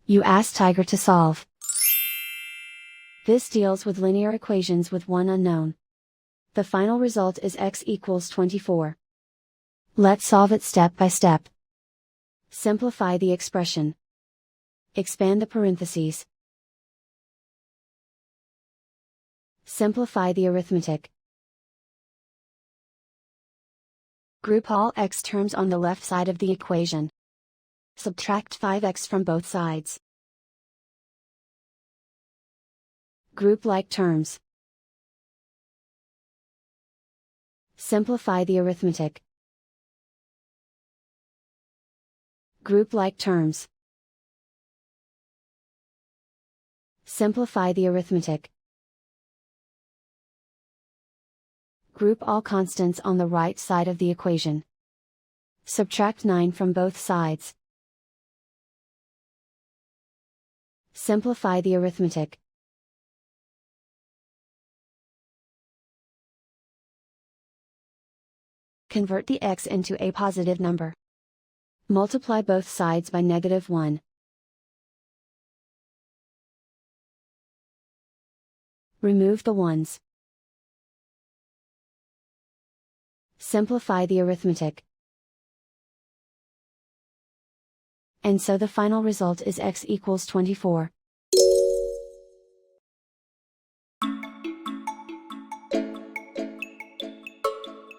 You ask Tiger to solve. This deals with linear equations with one unknown. The final result is x equals 24. Let's solve it step by step. Simplify the expression. Expand the parentheses. Simplify the arithmetic. Group all x terms on the left side of the equation. Subtract 5x from both sides. Group like terms. Simplify the arithmetic. Group like terms. Simplify the arithmetic. Group all constants on the right side of the equation. Subtract 9 from both sides. Simplify the arithmetic. Convert the x into a positive number. Multiply both sides by -1. Remove the ones. Simplify the arithmetic. And so the final result is x equals 24.